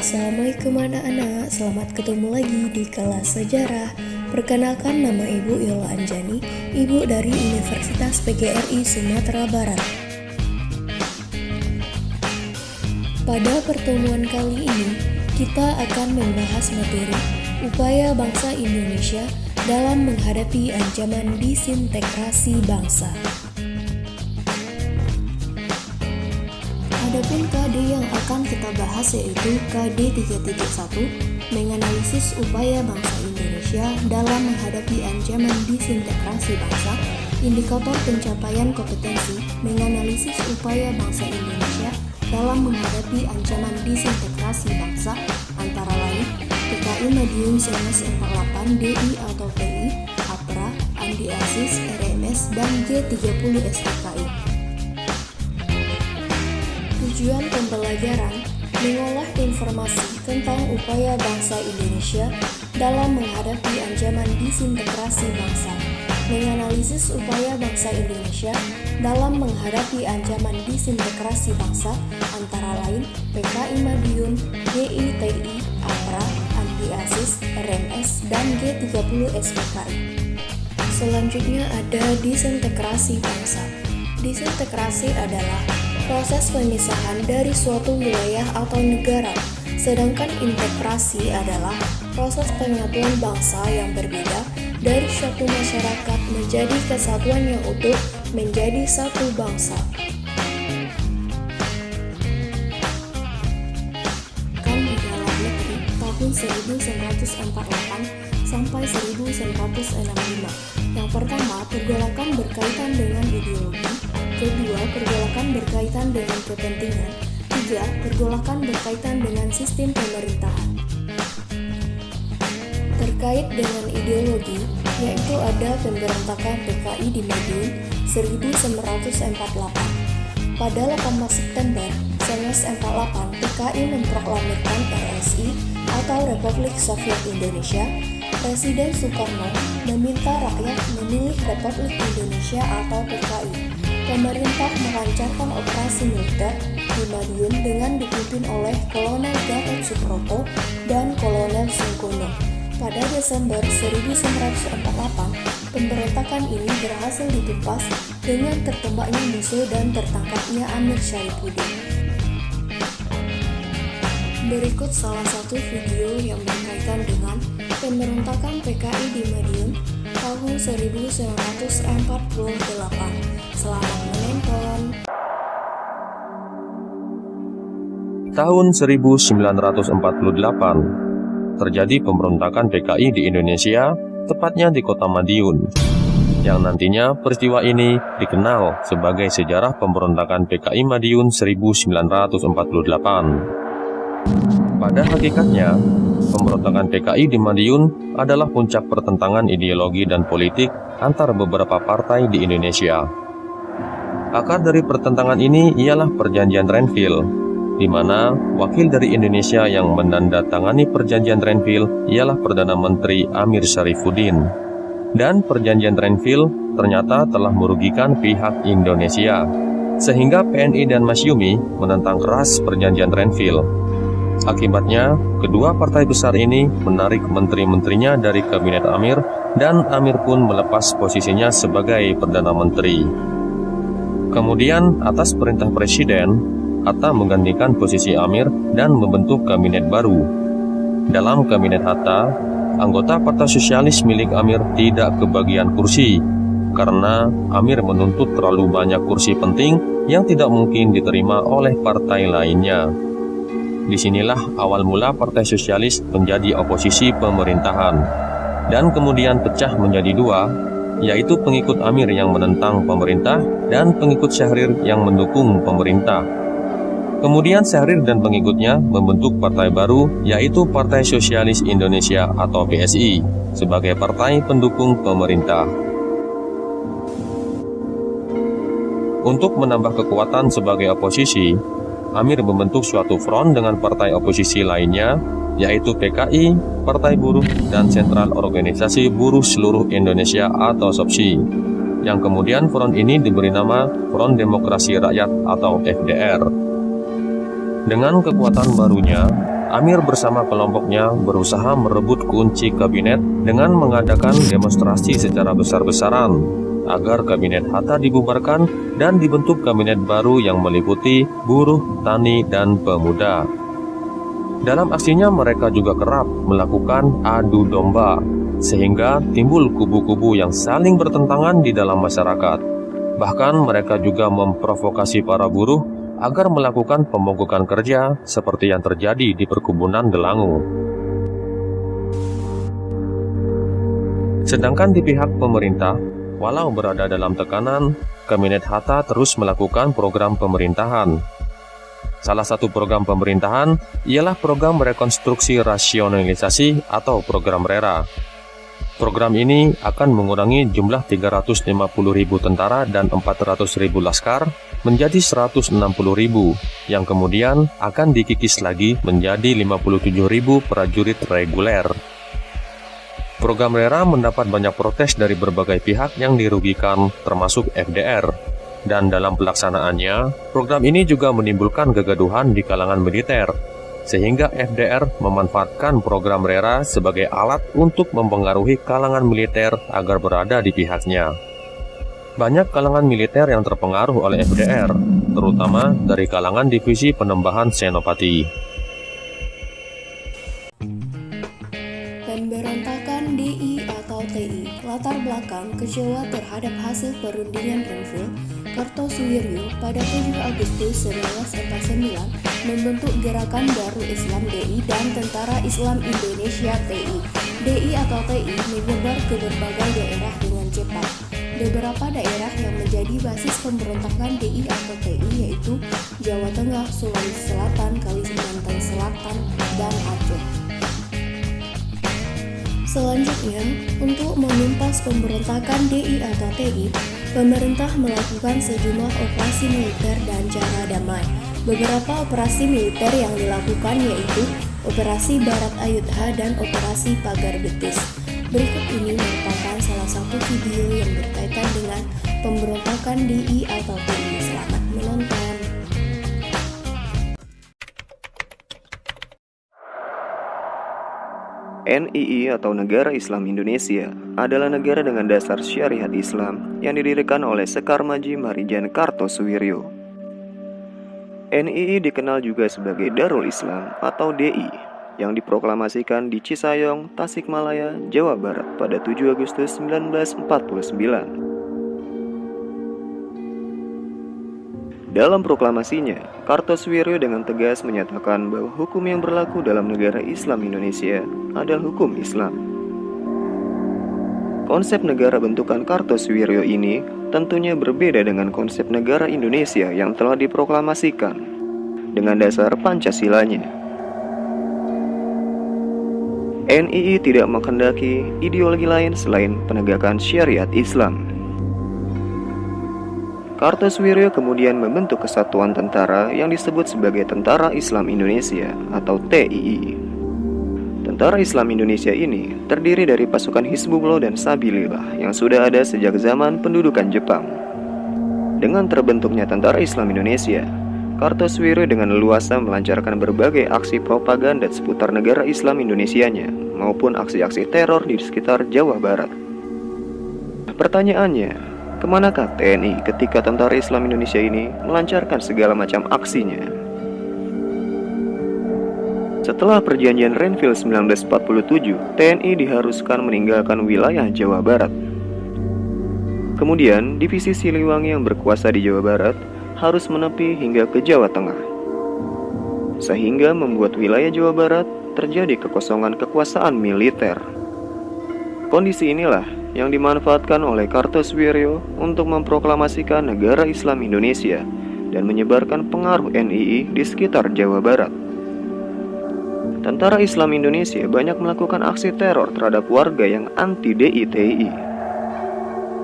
Assalamualaikum anak-anak, selamat ketemu lagi di kelas sejarah. Perkenalkan, nama Ibu Yola Anjani, Ibu dari Universitas PGRI Sumatera Barat. Pada pertemuan kali ini, kita akan membahas materi upaya bangsa Indonesia dalam menghadapi ancaman disintegrasi bangsa. Adapun KD yang akan kita bahas yaitu KD 3.1, menganalisis upaya bangsa Indonesia dalam menghadapi ancaman disintegrasi bangsa, indikator pencapaian kompetensi, menganalisis upaya bangsa Indonesia dalam menghadapi ancaman disintegrasi bangsa, antara lain PKI Madiun 1948, DI atau PI, APRA, Andi Aziz, RMS, dan G30 SPKI. Tujuan pembelajaran mengolah informasi tentang upaya bangsa Indonesia dalam menghadapi ancaman disintegrasi bangsa, menganalisis upaya bangsa Indonesia dalam menghadapi ancaman disintegrasi bangsa, antara lain PKI Madiun, DI, TI, APRA, Andi Aziz, RMS, dan G30 SPKI. Selanjutnya ada disintegrasi bangsa. Disintegrasi adalah proses pemisahan dari suatu wilayah atau negara, sedangkan integrasi adalah proses penyatuan bangsa yang berbeda dari suatu masyarakat menjadi kesatuan yang utuh menjadi satu bangsa. Kan di dalam negeri tahun 1948 sampai 1965. Yang pertama, pergolakan berkaitan dengan ideologi. Kedua, pergolakan berkaitan dengan kepentingan. Tiga, pergolakan berkaitan dengan sistem pemerintahan. Terkait dengan ideologi, yaitu ada pemberontakan PKI di Madiun 1948. Pada 18 September 1948, PKI memproklamirkan RSI atau Republik Soviet Indonesia. Presiden Soekarno meminta rakyat memilih Republik Indonesia atau PKI. Pemerintah melancarkan operasi militer di Madiun dengan dipimpin oleh Kolonel Gatot Subroto dan Kolonel Sungkono. Pada Desember 1948, pemberontakan ini berhasil ditumpas dengan tertembaknya musuh dan tertangkapnya Amir Syarifuddin. Berikut salah satu video yang berkaitan dengan pemberontakan PKI di Madiun tahun 1948. Selamat menonton. Tahun 1948, terjadi pemberontakan PKI di Indonesia, tepatnya di kota Madiun, yang nantinya peristiwa ini dikenal sebagai sejarah pemberontakan PKI Madiun 1948. Pada hakikatnya, pemberontakan PKI di Madiun adalah puncak pertentangan ideologi dan politik antar beberapa partai di Indonesia. Akar dari pertentangan ini ialah Perjanjian Renville, di mana wakil dari Indonesia yang menandatangani Perjanjian Renville ialah Perdana Menteri Amir Syarifuddin. Dan Perjanjian Renville ternyata telah merugikan pihak Indonesia, sehingga PNI dan Masyumi menentang keras Perjanjian Renville. Akibatnya, kedua partai besar ini menarik menteri-menterinya dari kabinet Amir, dan Amir pun melepas posisinya sebagai Perdana Menteri. Kemudian, atas perintah Presiden, Hatta menggantikan posisi Amir dan membentuk kabinet baru. Dalam kabinet Hatta, anggota Partai Sosialis milik Amir tidak kebagian kursi, karena Amir menuntut terlalu banyak kursi penting yang tidak mungkin diterima oleh partai lainnya. Disinilah awal mula Partai Sosialis menjadi oposisi pemerintahan, dan kemudian pecah menjadi dua, yaitu pengikut Amir yang menentang pemerintah dan pengikut Syahrir yang mendukung pemerintah. Kemudian Syahrir dan pengikutnya membentuk partai baru, yaitu Partai Sosialis Indonesia atau PSI, sebagai partai pendukung pemerintah. Untuk menambah kekuatan sebagai oposisi, Amir membentuk suatu front dengan partai oposisi lainnya, yaitu PKI, Partai Buruh, dan Sentral Organisasi Buruh Seluruh Indonesia atau SOPSI, yang kemudian front ini diberi nama Front Demokrasi Rakyat atau FDR. Dengan kekuatan barunya, Amir bersama kelompoknya berusaha merebut kunci kabinet dengan mengadakan demonstrasi secara besar-besaran agar kabinet Hatta dibubarkan dan dibentuk kabinet baru yang meliputi buruh, tani, dan pemuda. Dalam aksinya mereka juga kerap melakukan adu domba, sehingga timbul kubu-kubu yang saling bertentangan di dalam masyarakat. Bahkan mereka juga memprovokasi para buruh agar melakukan pemogokan kerja seperti yang terjadi di perkebunan Delangu. Sedangkan di pihak pemerintah, walau berada dalam tekanan, kabinet Hatta terus melakukan program pemerintahan. Salah satu program pemerintahan ialah program rekonstruksi rasionalisasi atau program RERA. Program ini akan mengurangi jumlah 350.000 tentara dan 400.000 laskar menjadi 160.000, yang kemudian akan dikikis lagi menjadi 57.000 prajurit reguler. Program RERA mendapat banyak protes dari berbagai pihak yang dirugikan, termasuk FDR. Dan dalam pelaksanaannya, program ini juga menimbulkan kegaduhan di kalangan militer, sehingga FDR memanfaatkan program RERA sebagai alat untuk mempengaruhi kalangan militer agar berada di pihaknya. Banyak kalangan militer yang terpengaruh oleh FDR, terutama dari kalangan divisi penembahan Senopati. Pemberontakan DI atau TI, latar belakang kecewa terhadap hasil perundingan Renville, Kartosuwiryo pada 7 Agustus 1949 membentuk Gerakan Baru Islam DI dan Tentara Islam Indonesia TI. DI atau TI menyebar ke berbagai daerah dengan cepat. Beberapa daerah yang menjadi basis pemberontakan DI atau TI yaitu Jawa Tengah, Sulawesi Selatan, Kalimantan Selatan, dan Aceh. Selanjutnya, untuk menumpas pemberontakan DI atau TI, pemerintah melakukan sejumlah operasi militer dan cara damai. Beberapa operasi militer yang dilakukan yaitu Operasi Barat Ayutha dan Operasi Pagar Betis. Berikut ini merupakan salah satu video yang berkaitan dengan pemberontakan DI atau TI. Selamat menonton. NII atau Negara Islam Indonesia adalah negara dengan dasar syariat Islam yang didirikan oleh Sekar Maji Marijan Kartosuwiryo. NII dikenal juga sebagai Darul Islam atau DI yang diproklamasikan di Cisayong, Tasikmalaya, Jawa Barat pada 7 Agustus 1949. Dalam proklamasinya, Kartosuwiryo dengan tegas menyatakan bahwa hukum yang berlaku dalam negara Islam Indonesia adalah hukum Islam. Konsep negara bentukan Kartosuwiryo ini tentunya berbeda dengan konsep negara Indonesia yang telah diproklamasikan dengan dasar Pancasilanya. NII tidak menghendaki ideologi lain selain penegakan syariat Islam. Kartosuwiryo kemudian membentuk kesatuan tentara yang disebut sebagai Tentara Islam Indonesia atau TII. Tentara Islam Indonesia ini terdiri dari pasukan Hizbullah dan Sabilillah yang sudah ada sejak zaman pendudukan Jepang. Dengan terbentuknya Tentara Islam Indonesia, Kartosuwiryo dengan leluasa melancarkan berbagai aksi propaganda seputar negara Islam Indonesianya maupun aksi-aksi teror di sekitar Jawa Barat. Pertanyaannya, kemanakah TNI ketika Tentara Islam Indonesia ini melancarkan segala macam aksinya? Setelah perjanjian Renville 1947, TNI diharuskan meninggalkan wilayah Jawa Barat. Kemudian, divisi Siliwangi yang berkuasa di Jawa Barat harus menepi hingga ke Jawa Tengah, sehingga membuat wilayah Jawa Barat terjadi kekosongan kekuasaan militer. Kondisi inilah yang dimanfaatkan oleh Kartosuwiryo untuk memproklamasikan negara Islam Indonesia dan menyebarkan pengaruh NII di sekitar Jawa Barat. Tentara Islam Indonesia banyak melakukan aksi teror terhadap warga yang anti-DI-TI.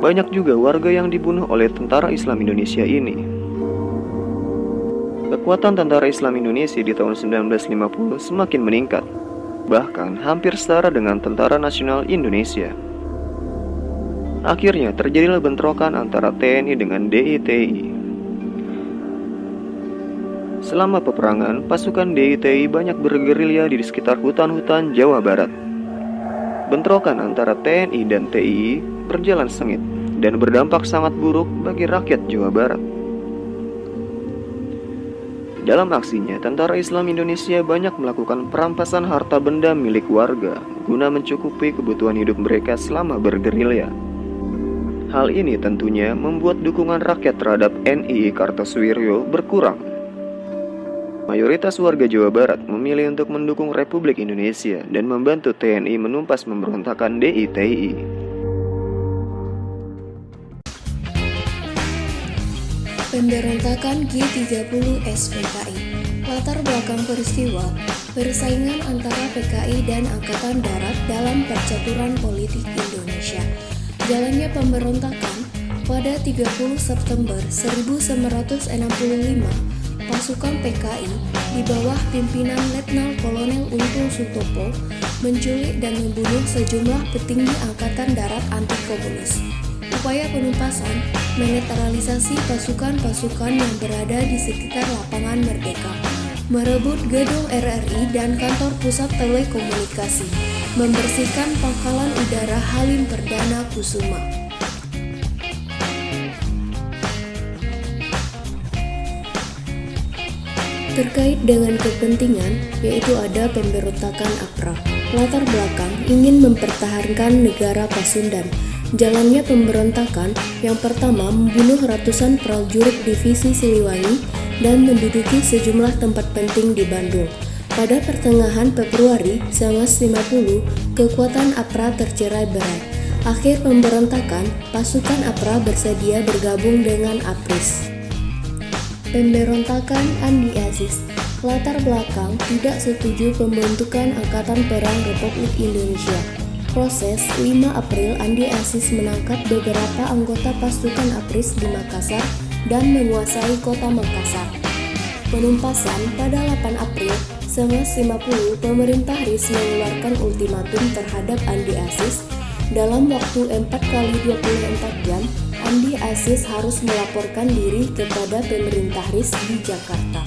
Banyak juga warga yang dibunuh oleh Tentara Islam Indonesia ini. Kekuatan Tentara Islam Indonesia di tahun 1950 semakin meningkat, bahkan hampir setara dengan Tentara Nasional Indonesia. Akhirnya terjadilah bentrokan antara TNI dengan DI-TI. Selama peperangan, pasukan DITI banyak bergerilya di sekitar hutan-hutan Jawa Barat. Bentrokan antara TNI dan TII berjalan sengit dan berdampak sangat buruk bagi rakyat Jawa Barat. Dalam aksinya, Tentara Islam Indonesia banyak melakukan perampasan harta benda milik warga guna mencukupi kebutuhan hidup mereka selama bergerilya. Hal ini tentunya membuat dukungan rakyat terhadap NII Kartosuwiryo berkurang. Mayoritas warga Jawa Barat memilih untuk mendukung Republik Indonesia dan membantu TNI menumpas pemberontakan DITI. Pemberontakan G30 SPKI. Latar belakang peristiwa, persaingan antara PKI dan Angkatan Darat dalam percaturan politik Indonesia. Jalannya pemberontakan pada 30 September 1965, pasukan PKI di bawah pimpinan Letnan Kolonel Untung Sutopo menculik dan membunuh sejumlah petinggi Angkatan Darat anti-komunis. Upaya penumpasan menetralisasi pasukan-pasukan yang berada di sekitar lapangan Merdeka, merebut gedung RRI dan kantor pusat telekomunikasi, membersihkan pangkalan udara Halim Perdana Kusuma. Terkait dengan kepentingan, yaitu ada pemberontakan APRA. Latar belakang ingin mempertahankan negara Pasundan. Jalannya pemberontakan yang pertama membunuh ratusan prajurit divisi Siliwangi dan menduduki sejumlah tempat penting di Bandung. Pada pertengahan Februari 1950, kekuatan APRA tercerai-berai. Akhir pemberontakan, pasukan APRA bersedia bergabung dengan APRIS. Pemberontakan Andi Aziz. Latar belakang tidak setuju pembentukan Angkatan Perang Republik Indonesia. Proses 5 April, Andi Aziz menangkap beberapa anggota pasukan APRIS di Makassar dan menguasai kota Makassar. Penumpasan pada 8 April 1950, pemerintah RIS mengeluarkan ultimatum terhadap Andi Aziz. Dalam waktu 4x24 jam, Andi Aziz harus melaporkan diri kepada pemerintah RIS di Jakarta.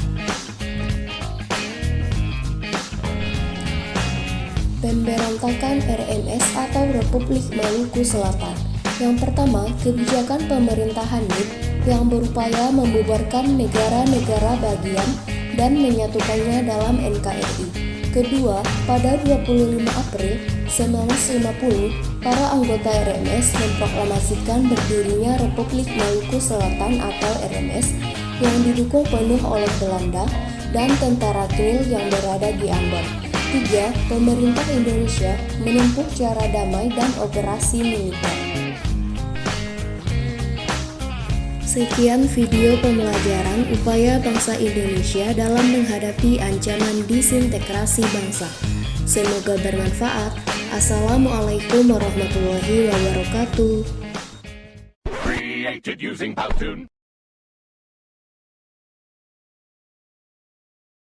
Pemberontakan RMS atau Republik Maluku Selatan. Yang pertama, kebijakan pemerintahan MIT yang berupaya membubarkan negara-negara bagian dan menyatukannya dalam NKRI. Kedua, pada 25 April 1950, para anggota RMS memproklamasikan berdirinya Republik Maluku Selatan atau RMS yang didukung penuh oleh Belanda dan tentara KNIL yang berada di Ambon. 3. Pemerintah Indonesia menempuh cara damai dan operasi militer. Sekian video pembelajaran upaya bangsa Indonesia dalam menghadapi ancaman disintegrasi bangsa. Semoga bermanfaat. Assalamualaikum warahmatullahi wabarakatuh. Created using Powtoon.